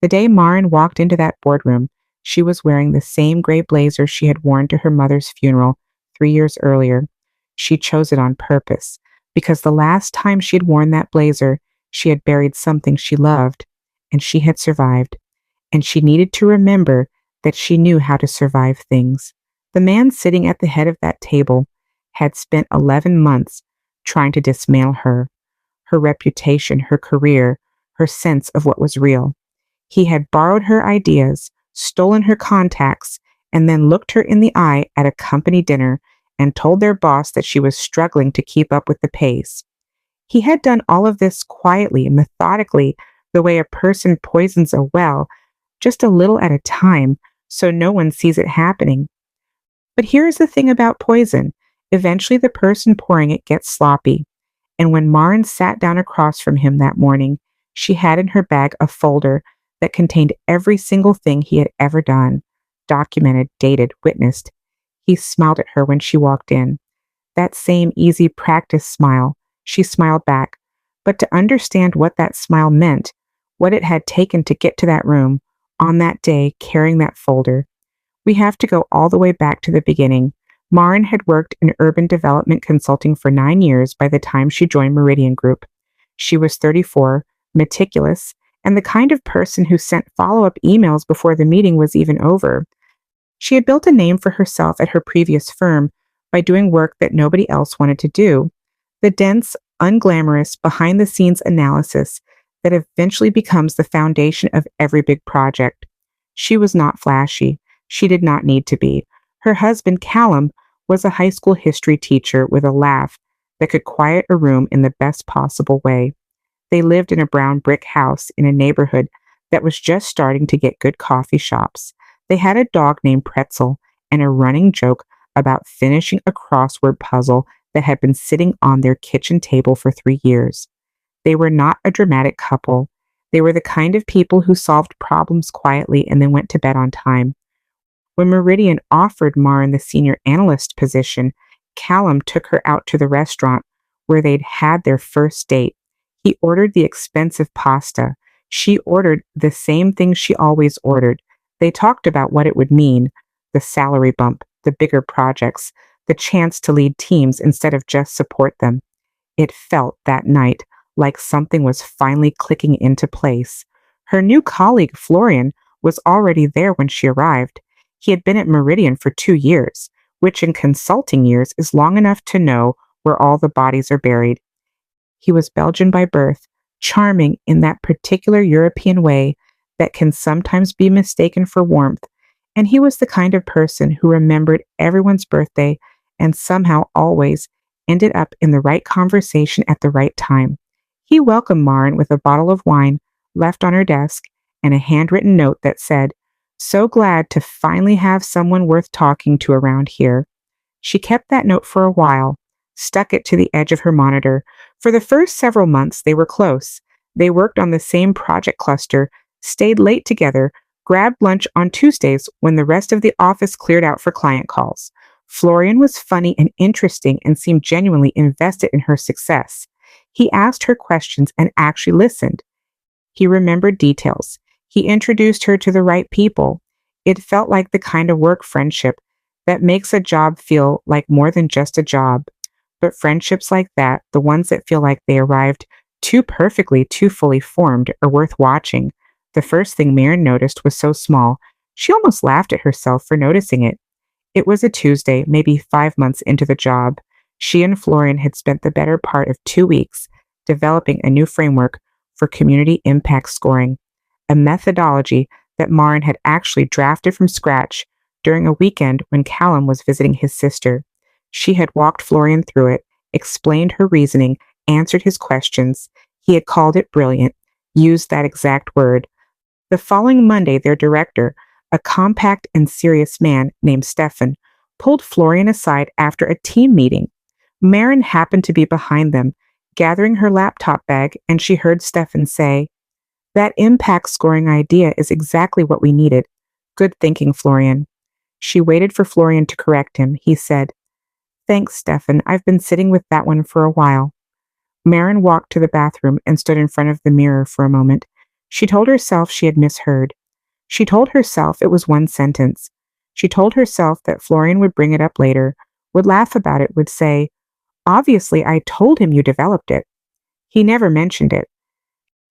The day Marin walked into that boardroom, she was wearing the same gray blazer she had worn to her mother's funeral 3 years earlier. She chose it on purpose, because the last time she had worn that blazer, she had buried something she loved, and she had survived. And she needed to remember that she knew how to survive things. The man sitting at the head of that table had spent 11 months trying to dismantle her reputation, her career, her sense of what was real. He had borrowed her ideas, stolen her contacts, and then looked her in the eye at a company dinner and told their boss that she was struggling to keep up with the pace. He had done all of this quietly and methodically, the way a person poisons a well, just a little at a time, so no one sees it happening. But here's the thing about poison. Eventually the person pouring it gets sloppy. And when Marin sat down across from him that morning, she had in her bag a folder that contained every single thing he had ever done, documented, dated, witnessed. He smiled at her when she walked in. That same easy practice smile. She smiled back. But to understand what that smile meant, what it had taken to get to that room, on that day, carrying that folder, we have to go all the way back to the beginning. Marin had worked in urban development consulting for 9 years by the time she joined Meridian Group. She was 34, meticulous, and the kind of person who sent follow-up emails before the meeting was even over. She had built a name for herself at her previous firm by doing work that nobody else wanted to do. The dense, unglamorous, behind-the-scenes analysis that eventually becomes the foundation of every big project. She was not flashy. She did not need to be. Her husband, Callum, was a high school history teacher with a laugh that could quiet a room in the best possible way. They lived in a brown brick house in a neighborhood that was just starting to get good coffee shops. They had a dog named Pretzel and a running joke about finishing a crossword puzzle that had been sitting on their kitchen table for 3 years. They were not a dramatic couple. They were the kind of people who solved problems quietly and then went to bed on time. When Meridian offered Marin the senior analyst position, Callum took her out to the restaurant where they'd had their first date. He ordered the expensive pasta. She ordered the same thing she always ordered. They talked about what it would mean, the salary bump, the bigger projects, the chance to lead teams instead of just support them. It felt that night like something was finally clicking into place. Her new colleague, Florian, was already there when she arrived. He had been at Meridian for 2 years, which in consulting years is long enough to know where all the bodies are buried. He was Belgian by birth, charming in that particular European way that can sometimes be mistaken for warmth, and he was the kind of person who remembered everyone's birthday and somehow always ended up in the right conversation at the right time. He welcomed Marin with a bottle of wine left on her desk and a handwritten note that said, "So glad to finally have someone worth talking to around here." She kept that note for a while, stuck it to the edge of her monitor. For the first several months, they were close. They worked on the same project cluster, stayed late together, grabbed lunch on Tuesdays when the rest of the office cleared out for client calls. Florian was funny and interesting and seemed genuinely invested in her success. He asked her questions and actually listened. He remembered details. He introduced her to the right people. It felt like the kind of work friendship that makes a job feel like more than just a job. But friendships like that, the ones that feel like they arrived too perfectly, too fully formed, are worth watching. The first thing Marin noticed was so small, she almost laughed at herself for noticing it. It was a Tuesday, maybe 5 months into the job. She and Florian had spent the better part of 2 weeks developing a new framework for community impact scoring, a methodology that Marin had actually drafted from scratch during a weekend when Callum was visiting his sister. She had walked Florian through it, explained her reasoning, answered his questions. He had called it brilliant, used that exact word. The following Monday, their director, a compact and serious man named Stefan, pulled Florian aside after a team meeting. Marin happened to be behind them, gathering her laptop bag, and she heard Stefan say, "That impact scoring idea is exactly what we needed. Good thinking, Florian." She waited for Florian to correct him. He said, "Thanks, Stefan. I've been sitting with that one for a while." Marin walked to the bathroom and stood in front of the mirror for a moment. She told herself she had misheard. She told herself it was one sentence. She told herself that Florian would bring it up later, would laugh about it, would say, "Obviously, I told him you developed it." He never mentioned it.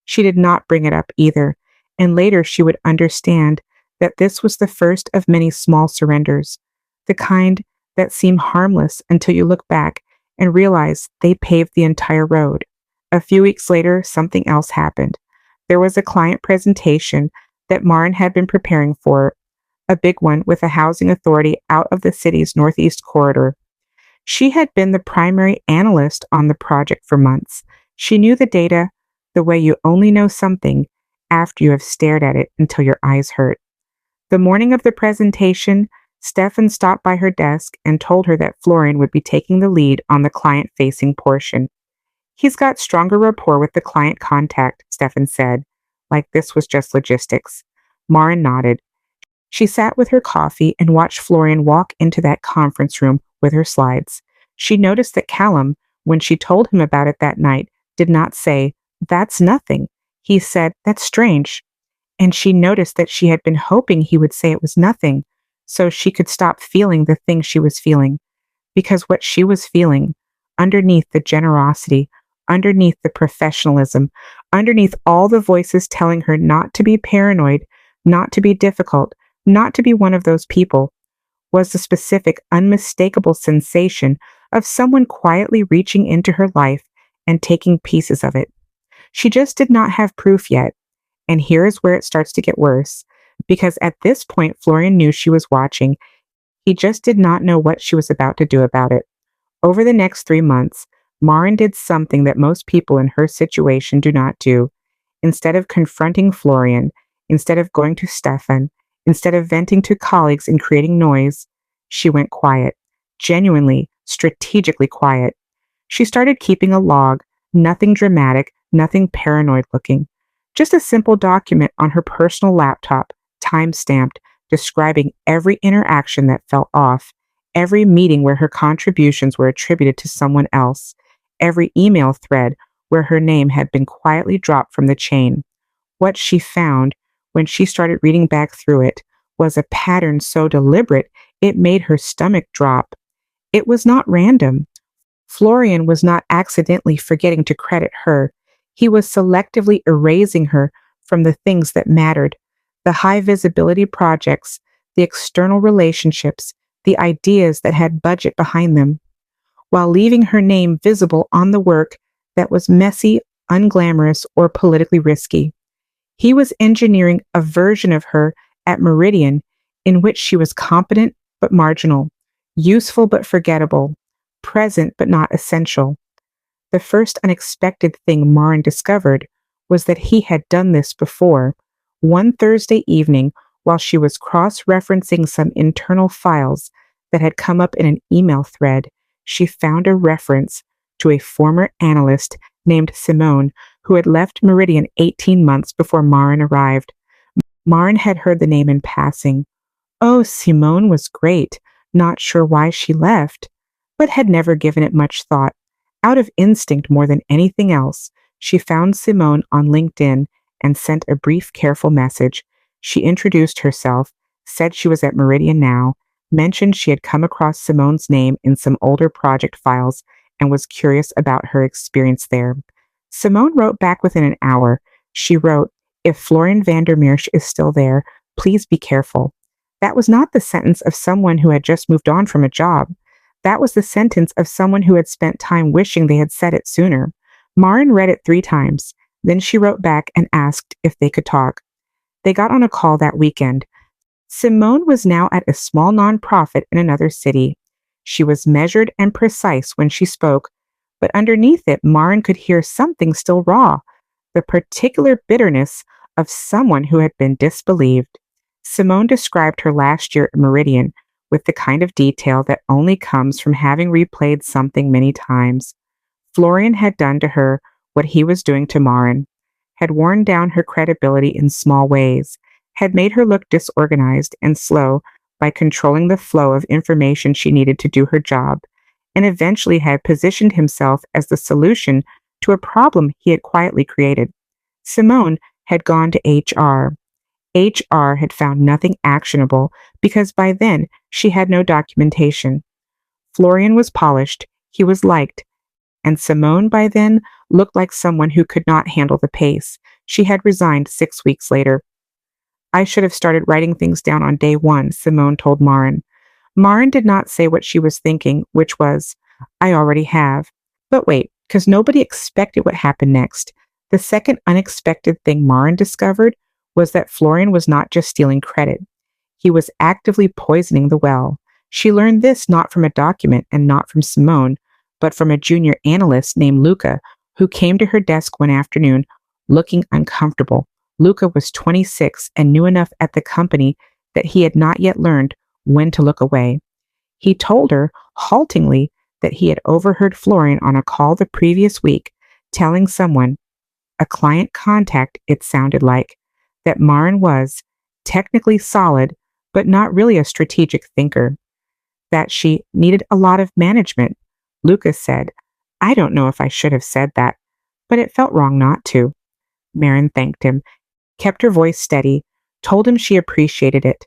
She did not bring it up either, and later she would understand that this was the first of many small surrenders, the kind that seem harmless until you look back and realize they paved the entire road. A few weeks later, something else happened. There was a client presentation that Maren had been preparing for, a big one with a housing authority out of the city's northeast corridor. She had been the primary analyst on the project for months. She knew the data the way you only know something after you have stared at it until your eyes hurt. The morning of the presentation, Stefan stopped by her desk and told her that Florian would be taking the lead on the client-facing portion. "He's got stronger rapport with the client contact," Stefan said, like this was just logistics. Maren nodded. She sat with her coffee and watched Florian walk into that conference room with her slides. She noticed that Callum, when she told him about it that night, did not say, "That's nothing." He said, "That's strange." And she noticed that she had been hoping he would say it was nothing, so she could stop feeling the thing she was feeling. Because what she was feeling, underneath the generosity, underneath the professionalism, underneath all the voices telling her not to be paranoid, not to be difficult, not to be one of those people, was the specific, unmistakable sensation of someone quietly reaching into her life and taking pieces of it. She just did not have proof yet. And here is where it starts to get worse, because at this point Florian knew she was watching. He just did not know what she was about to do about it. Over the next 3 months, Maren did something that most people in her situation do not do. Instead of confronting Florian, instead of going to Stefan, instead of venting to colleagues and creating noise, she went quiet, genuinely, strategically quiet. She started keeping a log, nothing dramatic, nothing paranoid looking. Just a simple document on her personal laptop, time-stamped, describing every interaction that felt off, every meeting where her contributions were attributed to someone else, every email thread where her name had been quietly dropped from the chain. What she found, when she started reading back through it, was a pattern so deliberate it made her stomach drop. It was not random. Florian was not accidentally forgetting to credit her. He was selectively erasing her from the things that mattered, the high visibility projects, the external relationships, the ideas that had budget behind them, while leaving her name visible on the work that was messy, unglamorous, or politically risky. He was engineering a version of her at Meridian in which she was competent but marginal, useful but forgettable, present but not essential. The first unexpected thing Maren discovered was that he had done this before. One Thursday evening, while she was cross-referencing some internal files that had come up in an email thread, she found a reference to a former analyst named Simone who had left Meridian 18 months before Maren arrived. Maren had heard the name in passing. Oh, Simone was great, not sure why she left, but had never given it much thought. Out of instinct more than anything else, she found Simone on LinkedIn and sent a brief, careful message. She introduced herself, said she was at Meridian now, mentioned she had come across Simone's name in some older project files and was curious about her experience there. Simone wrote back within an hour. She wrote, "If Florian Vandermeersch is still there, please be careful." That was not the sentence of someone who had just moved on from a job. That was the sentence of someone who had spent time wishing they had said it sooner. Maren read it 3 times. Then she wrote back and asked if they could talk. They got on a call that weekend. Simone was now at a small nonprofit in another city. She was measured and precise when she spoke, but underneath it, Maren could hear something still raw, the particular bitterness of someone who had been disbelieved. Simone described her last year at Meridian with the kind of detail that only comes from having replayed something many times. Florian had done to her what he was doing to Maren, had worn down her credibility in small ways, had made her look disorganized and slow by controlling the flow of information she needed to do her job, and eventually had positioned himself as the solution to a problem he had quietly created. Simone had gone to HR. HR had found nothing actionable because by then she had no documentation. Florian was polished, he was liked, and Simone by then looked like someone who could not handle the pace. She had resigned 6 weeks later. I should have started writing things down on day one, Simone told Maren. Maren did not say what she was thinking, which was, I already have. But wait, because nobody expected what happened next. The second unexpected thing Maren discovered was that Florian was not just stealing credit. He was actively poisoning the well. She learned this not from a document and not from Simone, but from a junior analyst named Luca, who came to her desk one afternoon looking uncomfortable. Luca was 26 and knew enough at the company that he had not yet learned when to look away. He told her, haltingly, that he had overheard Florian on a call the previous week, telling someone, a client contact it sounded like, that Maren was technically solid, but not really a strategic thinker, that she needed a lot of management. Lucas said, I don't know if I should have said that, but it felt wrong not to. Maren thanked him, kept her voice steady, told him she appreciated it.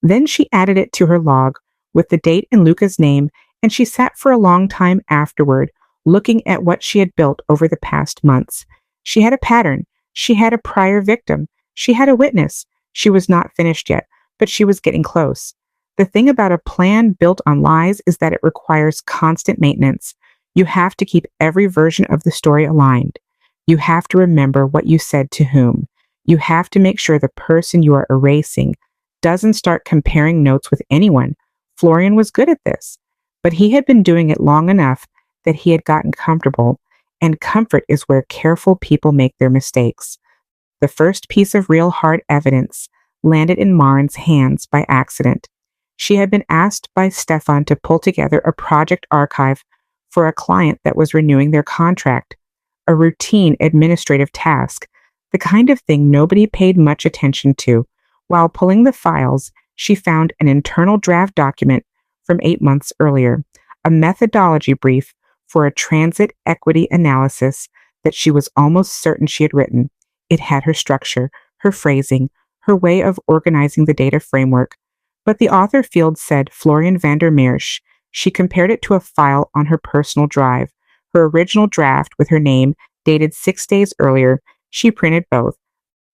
Then she added it to her log with the date and Luca's name, and she sat for a long time afterward, looking at what she had built over the past months. She had a pattern. She had a prior victim. She had a witness. She was not finished yet, but she was getting close. The thing about a plan built on lies is that it requires constant maintenance. You have to keep every version of the story aligned. You have to remember what you said to whom. You have to make sure the person you are erasing doesn't start comparing notes with anyone. Florian was good at this, but he had been doing it long enough that he had gotten comfortable, and comfort is where careful people make their mistakes. The first piece of real hard evidence landed in Maren's hands by accident. She had been asked by Stefan to pull together a project archive for a client that was renewing their contract, a routine administrative task, the kind of thing nobody paid much attention to. While pulling the files, she found an internal draft document from 8 months earlier, a methodology brief for a transit equity analysis that she was almost certain she had written. It had her structure, her phrasing, her way of organizing the data framework. But the author field said Florian van der Meersch. She compared it to a file on her personal drive, her original draft with her name, dated 6 days earlier. She printed both,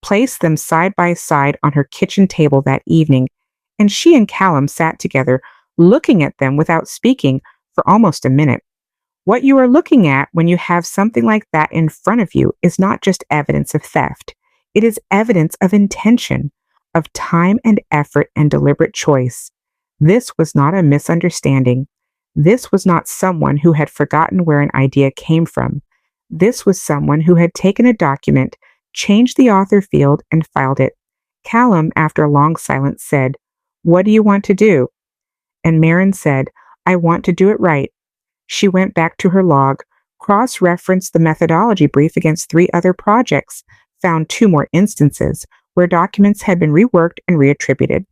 placed them side by side on her kitchen table that evening, and she and Callum sat together, looking at them without speaking for almost a minute. What you are looking at when you have something like that in front of you is not just evidence of theft. It is evidence of intention, of time and effort and deliberate choice. This was not a misunderstanding. This was not someone who had forgotten where an idea came from. This was someone who had taken a document, changed the author field, and filed it. Callum, after a long silence, said, "What do you want to do?" And Maren said, "I want to do it right." She went back to her log, cross-referenced the methodology brief against 3 other projects, found 2 more instances where documents had been reworked and reattributed,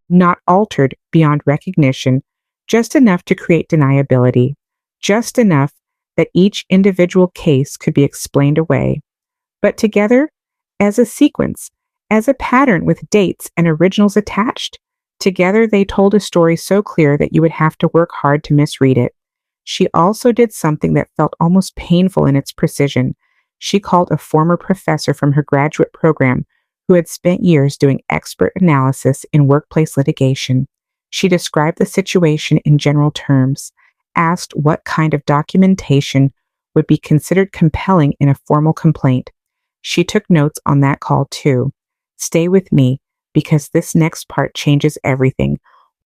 not altered beyond recognition, just enough to create deniability, just enough that each individual case could be explained away. But together, as a sequence, as a pattern with dates and originals attached, together they told a story so clear that you would have to work hard to misread it. She also did something that felt almost painful in its precision. She called a former professor from her graduate program who had spent years doing expert analysis in workplace litigation. She described the situation in general terms, asked what kind of documentation would be considered compelling in a formal complaint. She took notes on that call too. Stay with me, because this next part changes everything.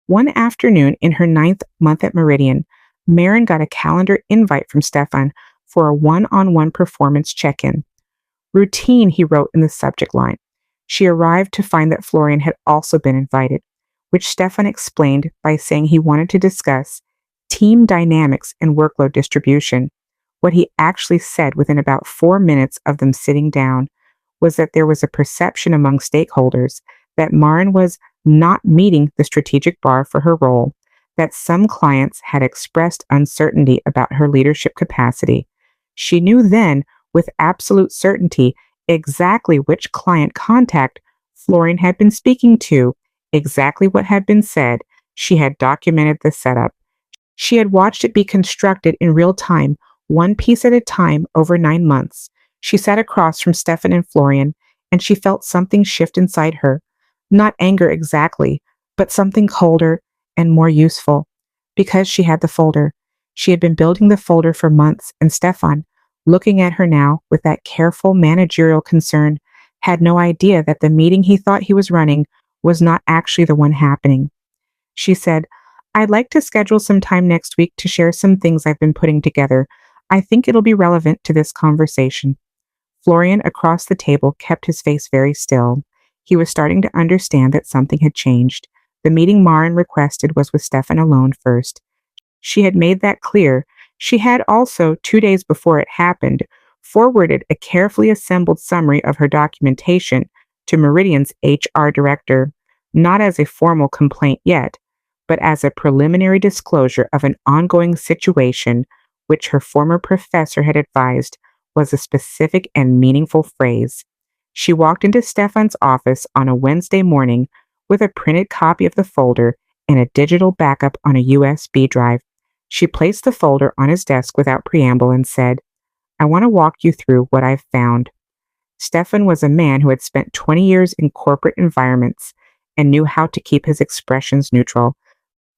One afternoon in her 9th month at Meridian, Maren got a calendar invite from Stefan for a one-on-one performance check-in. Routine, he wrote in the subject line. She arrived to find that Florian had also been invited, which Stefan explained by saying he wanted to discuss team dynamics and workload distribution. What he actually said within about 4 minutes of them sitting down was that there was a perception among stakeholders that Maren was not meeting the strategic bar for her role, that some clients had expressed uncertainty about her leadership capacity. She knew then, with absolute certainty, exactly which client contact Florian had been speaking to, exactly what had been said. She had documented the setup. She had watched it be constructed in real time, one piece at a time, over 9 months. She sat across from Stefan and Florian, and she felt something shift inside her. Not anger exactly, but something colder and more useful. Because she had the folder. She had been building the folder for months, and Stefan, looking at her now with that careful managerial concern, had no idea that the meeting he thought he was running was not actually the one happening. She said, "I'd like to schedule some time next week to share some things I've been putting together. I think it'll be relevant to this conversation." Florian across the table kept his face very still. He was starting to understand that something had changed. The meeting Maren requested was with Stefan alone first. She had made that clear. She had also, 2 days before it happened, forwarded a carefully assembled summary of her documentation to Meridian's HR director, not as a formal complaint yet, but as a preliminary disclosure of an ongoing situation which her former professor had advised was a specific and meaningful phrase. She walked into Stefan's office on a Wednesday morning with a printed copy of the folder and a digital backup on a USB drive. She placed the folder on his desk without preamble and said, "I want to walk you through what I've found." Stefan was a man who had spent 20 years in corporate environments and knew how to keep his expressions neutral.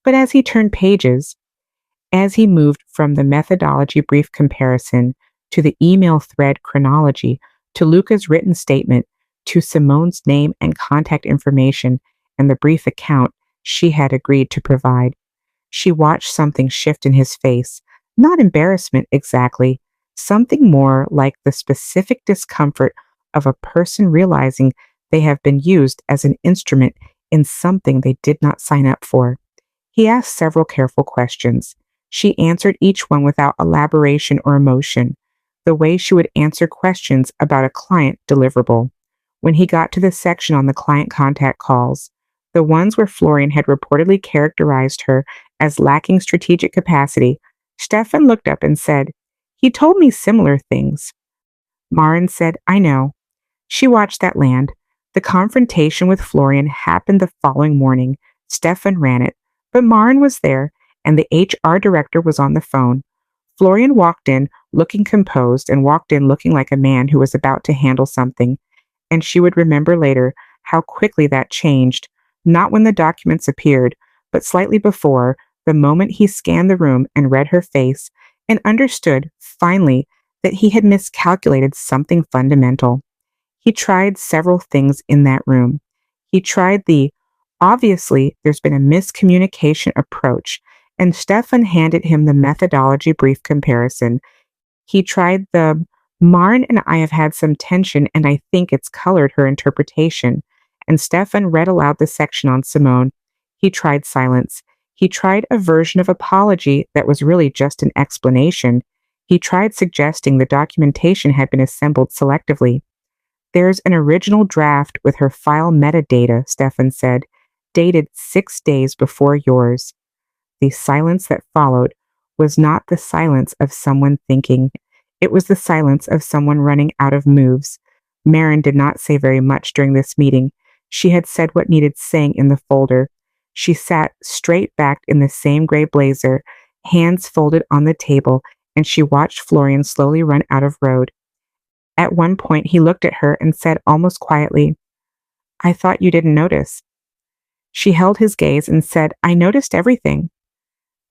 But as he turned pages, as he moved from the methodology brief comparison to the email thread chronology to Luca's written statement to Simone's name and contact information and the brief account she had agreed to provide, she watched something shift in his face. Not embarrassment exactly, something more like the specific discomfort of a person realizing they have been used as an instrument in something they did not sign up for. He asked several careful questions. She answered each one without elaboration or emotion, the way she would answer questions about a client deliverable. When he got to the section on the client contact calls, the ones where Florian had reportedly characterized her as lacking strategic capacity, Stefan looked up and said, "He told me similar things." Maren said, "I know." She watched that land. The confrontation with Florian happened the following morning. Stefan ran it, but Maren was there, and the HR director was on the phone. Florian walked in looking composed and walked in looking like a man who was about to handle something, and she would remember later how quickly that changed, not when the documents appeared, but slightly before, the moment he scanned the room and read her face and understood, finally, that he had miscalculated something fundamental. He tried several things in that room. He tried the, "obviously, there's been a miscommunication" approach, and Stefan handed him the methodology brief comparison. He tried the, "Maren and I have had some tension and I think it's colored her interpretation," and Stefan read aloud the section on Simone. He tried silence. He tried a version of apology that was really just an explanation. He tried suggesting the documentation had been assembled selectively. "There's an original draft with her file metadata," Stefan said, "dated 6 days before yours." The silence that followed was not the silence of someone thinking. It was the silence of someone running out of moves. Maren did not say very much during this meeting. She had said what needed saying in the folder. She sat straight-backed in the same gray blazer, hands folded on the table, and she watched Florian slowly run out of road. At one point, he looked at her and said almost quietly, "I thought you didn't notice." She held his gaze and said, "I noticed everything."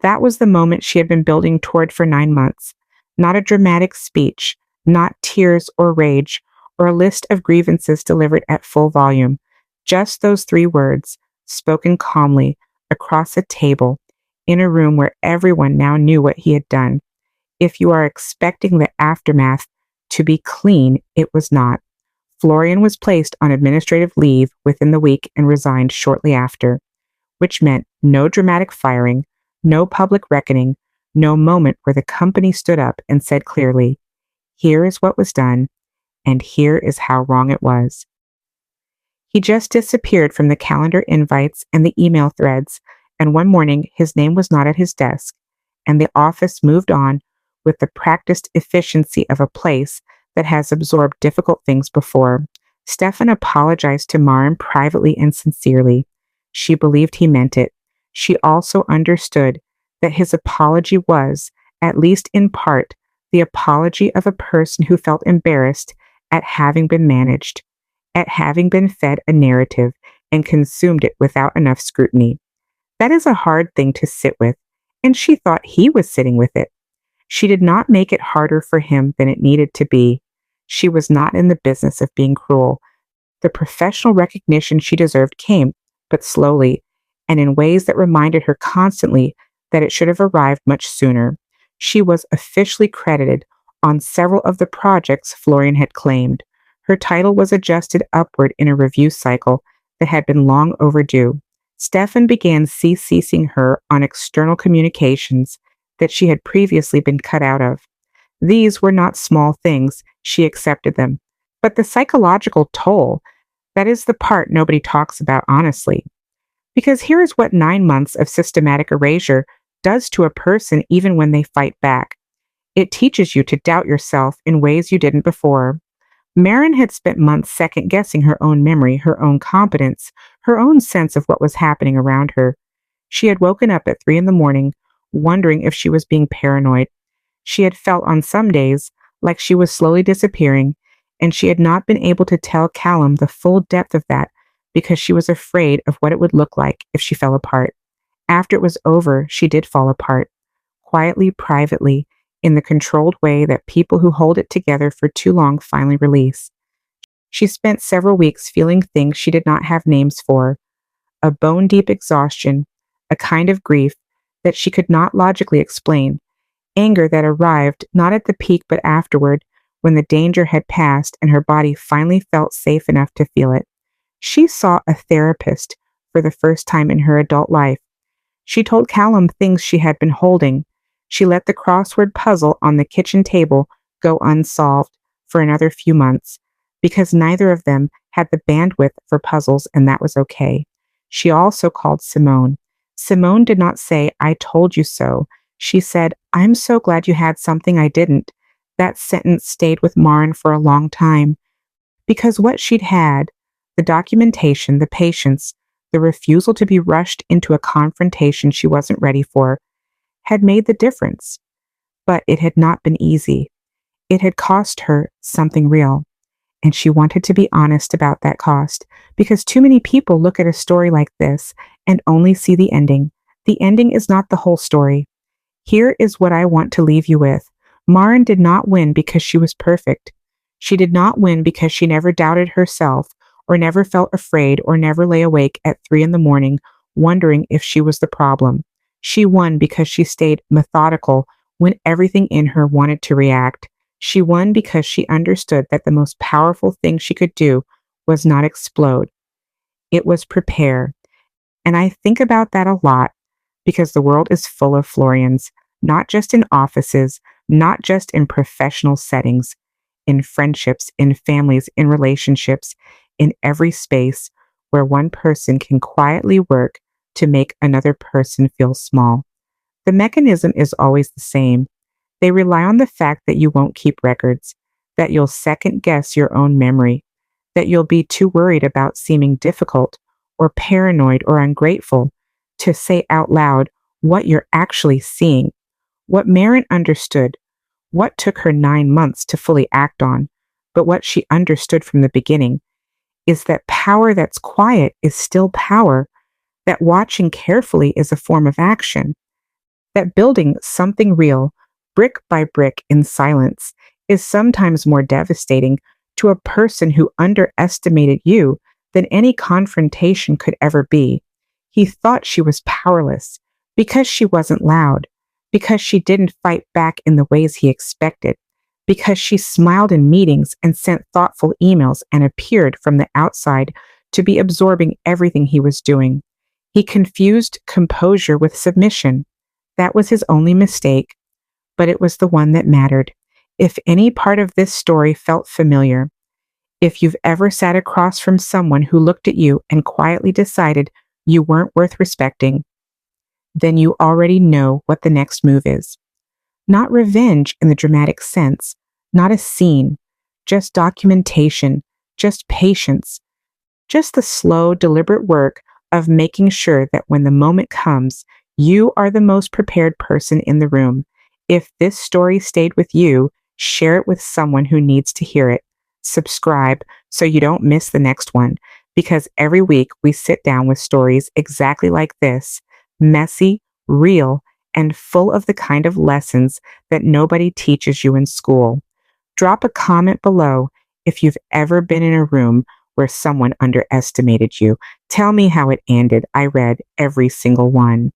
That was the moment she had been building toward for 9 months. Not a dramatic speech, not tears or rage, or a list of grievances delivered at full volume. Just those 3 words, spoken calmly, across a table, in a room where everyone now knew what he had done. If you are expecting the aftermath to be clean, it was not. Florian was placed on administrative leave within the week and resigned shortly after, which meant no dramatic firing, no public reckoning, no moment where the company stood up and said clearly, "Here is what was done, and here is how wrong it was." He just disappeared from the calendar invites and the email threads, and one morning his name was not at his desk, and the office moved on with the practiced efficiency of a place that has absorbed difficult things before. Stefan apologized to Maren privately and sincerely. She believed he meant it. She also understood that his apology was, at least in part, the apology of a person who felt embarrassed at having been managed, at having been fed a narrative and consumed it without enough scrutiny. That is a hard thing to sit with, and she thought he was sitting with it. She did not make it harder for him than it needed to be. She was not in the business of being cruel. The professional recognition she deserved came, but slowly, and in ways that reminded her constantly that it should have arrived much sooner. She was officially credited on several of the projects Florian had claimed. Her title was adjusted upward in a review cycle that had been long overdue. Stefan began CCing her on external communications that she had previously been cut out of. These were not small things, she accepted them. But the psychological toll, that is the part nobody talks about honestly. Because here is what 9 months of systematic erasure does to a person even when they fight back. It teaches you to doubt yourself in ways you didn't before. Maren had spent months second-guessing her own memory, her own competence, her own sense of what was happening around her. She had woken up at 3 a.m, wondering if she was being paranoid. She had felt on some days like she was slowly disappearing, and she had not been able to tell Callum the full depth of that because she was afraid of what it would look like if she fell apart. After it was over, she did fall apart, quietly, privately, in the controlled way that people who hold it together for too long finally release. She spent several weeks feeling things she did not have names for, a bone-deep exhaustion, a kind of grief that she could not logically explain, anger that arrived not at the peak but afterward, when the danger had passed and her body finally felt safe enough to feel it. She saw a therapist for the first time in her adult life. She told Callum things she had been holding. She let the crossword puzzle on the kitchen table go unsolved for another few months, because neither of them had the bandwidth for puzzles, and that was okay. She also called Simone. Simone did not say, "I told you so." She said, "I'm so glad you had something I didn't." That sentence stayed with Maren for a long time, because what she'd had, the documentation, the patience, the refusal to be rushed into a confrontation she wasn't ready for, had made the difference. But it had not been easy. It had cost her something real, and she wanted to be honest about that cost, because too many people look at a story like this and only see the ending. The ending is not the whole story. Here is what I want to leave you with. Maren did not win because she was perfect. She did not win because she never doubted herself, or never felt afraid, or never lay awake at 3 a.m, wondering if she was the problem. She won because she stayed methodical when everything in her wanted to react. She won because she understood that the most powerful thing she could do was not explode. It was prepare. And I think about that a lot, because the world is full of Florians, not just in offices, not just in professional settings, in friendships, in families, in relationships, in every space where one person can quietly work to make another person feel small. The mechanism is always the same. They rely on the fact that you won't keep records, that you'll second guess your own memory, that you'll be too worried about seeming difficult or paranoid or ungrateful to say out loud what you're actually seeing. What Maren understood, what took her 9 months to fully act on, but what she understood from the beginning, is that power that's quiet is still power, that watching carefully is a form of action, that building something real, brick by brick in silence, is sometimes more devastating to a person who underestimated you than any confrontation could ever be. He thought she was powerless because she wasn't loud, because she didn't fight back in the ways he expected, because she smiled in meetings and sent thoughtful emails and appeared from the outside to be absorbing everything he was doing. He confused composure with submission. That was his only mistake, but it was the one that mattered. If any part of this story felt familiar, if you've ever sat across from someone who looked at you and quietly decided you weren't worth respecting, then you already know what the next move is. Not revenge in the dramatic sense, not a scene, just documentation, just patience, just the slow, deliberate work of making sure that when the moment comes, you are the most prepared person in the room. If this story stayed with you, share it with someone who needs to hear it. Subscribe so you don't miss the next one, because every week we sit down with stories exactly like this, messy, real, and full of the kind of lessons that nobody teaches you in school. Drop a comment below if you've ever been in a room where someone underestimated you. Tell me how it ended. I read every single one.